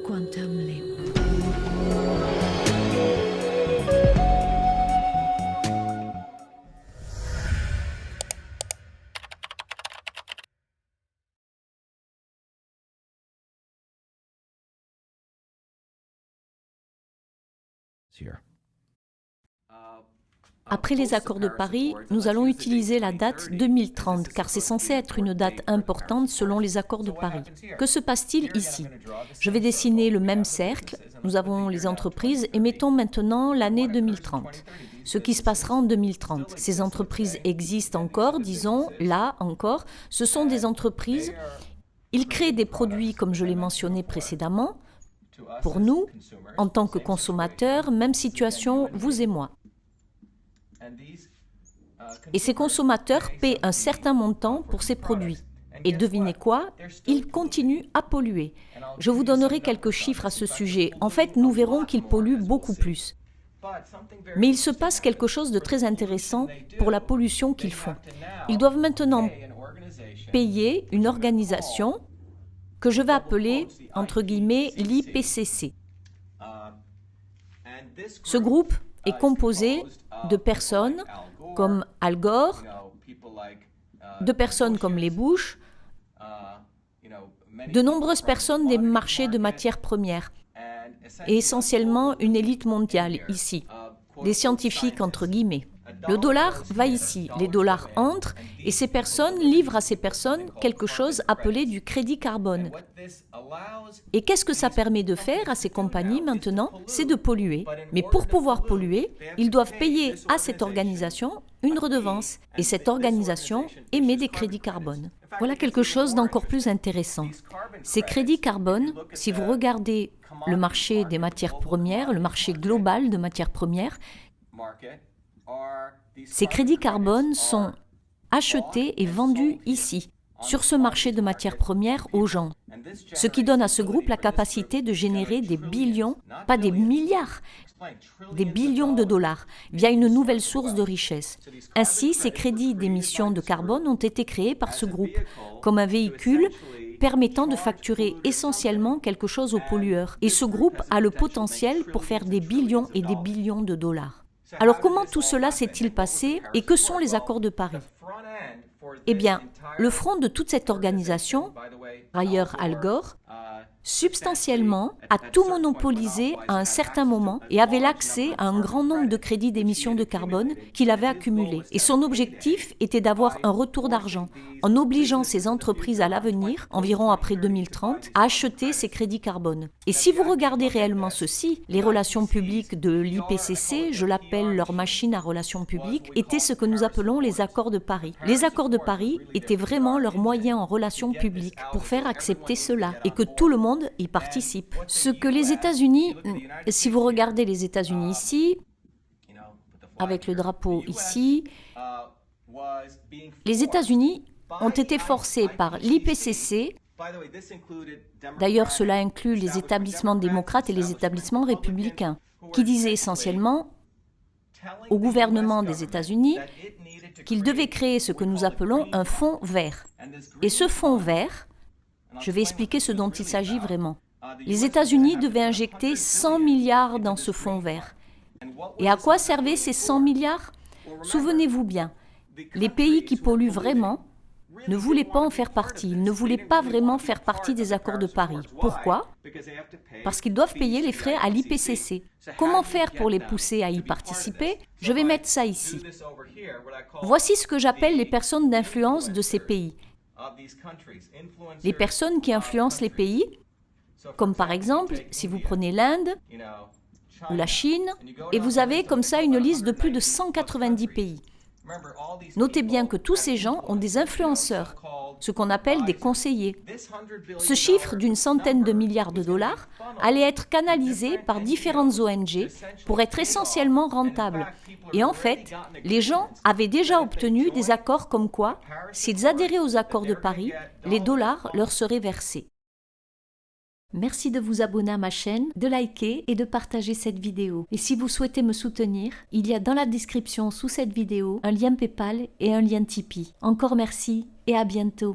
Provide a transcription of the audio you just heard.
Quantum Leap. Après les accords de Paris, nous allons utiliser la date 2030 car c'est censé être une date importante selon les accords de Paris. Que se passe-t-il ici? Je vais dessiner le même cercle, nous avons les entreprises et mettons maintenant l'année 2030. Ce qui se passera en 2030. Ces entreprises existent encore, disons, là encore, ce sont des entreprises. Ils créent des produits comme je l'ai mentionné précédemment. Pour nous, en tant que consommateurs, même situation, vous et moi. Et ces consommateurs paient un certain montant pour ces produits. Et devinez quoi? Ils continuent à polluer. Je vous donnerai quelques chiffres à ce sujet. En fait, nous verrons qu'ils polluent beaucoup plus. Mais il se passe quelque chose de très intéressant pour la pollution qu'ils font. Ils doivent maintenant payer une organisation que je vais appeler, entre guillemets, l'IPCC. Ce groupe est composé de personnes comme Al Gore, de personnes comme les Bush, de nombreuses personnes des marchés de matières premières, et essentiellement une élite mondiale ici, des scientifiques entre guillemets. Le dollar va ici, les dollars entrent et ces personnes livrent à ces personnes quelque chose appelé du crédit carbone. Et qu'est-ce que ça permet de faire à ces compagnies maintenant? C'est de polluer. Mais pour pouvoir polluer, ils doivent payer à cette organisation une redevance. Et cette organisation émet des crédits carbone. Voilà quelque chose d'encore plus intéressant. Ces crédits carbone, si vous regardez le marché des matières premières, le marché global de matières premières, ces crédits carbone sont achetés et vendus ici, sur ce marché de matières premières aux gens. Ce qui donne à ce groupe la capacité de générer des billions, pas des milliards, des billions de dollars, via une nouvelle source de richesse. Ainsi, ces crédits d'émission de carbone ont été créés par ce groupe, comme un véhicule permettant de facturer essentiellement quelque chose aux pollueurs. Et ce groupe a le potentiel pour faire des billions et des billions de dollars. Alors comment tout cela s'est-il passé et que sont les accords de Paris? Eh bien, le front de toute cette organisation, ailleurs Al Gore, substantiellement a tout monopolisé à un certain moment et avait l'accès à un grand nombre de crédits d'émission de carbone qu'il avait accumulés. Et son objectif était d'avoir un retour d'argent en obligeant ces entreprises à l'avenir, environ après 2030, à acheter ces crédits carbone. Et si vous regardez réellement ceci, les relations publiques de l'IPCC, je l'appelle leur machine à relations publiques, étaient ce que nous appelons les accords de Paris. Les accords de Paris étaient vraiment leur moyen en relations publiques pour faire accepter cela et que tout le monde y participe. Ce que les États-Unis, si vous regardez les États-Unis ici, avec le drapeau ici, les États-Unis ont été forcés par l'IPCC. D'ailleurs, cela inclut les établissements démocrates et les établissements républicains, qui disaient essentiellement au gouvernement des États-Unis qu'il devait créer ce que nous appelons un fonds vert. Et ce fonds vert, je vais expliquer ce dont il s'agit vraiment. Les États-Unis devaient injecter 100 milliards dans ce fonds vert. Et à quoi servaient ces 100 milliards? Souvenez-vous bien, les pays qui polluent vraiment ne voulaient pas en faire partie. Ils ne voulaient pas vraiment faire partie des accords de Paris. Pourquoi? Parce qu'ils doivent payer les frais à l'IPCC. Comment faire pour les pousser à y participer? Je vais mettre ça ici. Voici ce que j'appelle les personnes d'influence de ces pays. Les personnes qui influencent les pays, comme par exemple, si vous prenez l'Inde ou la Chine, et vous avez comme ça une liste de plus de 190 pays. Notez bien que tous ces gens ont des influenceurs, ce qu'on appelle des conseillers. Ce chiffre d'une centaine de milliards de dollars allait être canalisé par différentes ONG pour être essentiellement rentable. Et en fait, les gens avaient déjà obtenu des accords comme quoi, s'ils adhéraient aux accords de Paris, les dollars leur seraient versés. Merci de vous abonner à ma chaîne, de liker et de partager cette vidéo. Et si vous souhaitez me soutenir, il y a dans la description sous cette vidéo un lien PayPal et un lien Tipeee. Encore merci et à bientôt.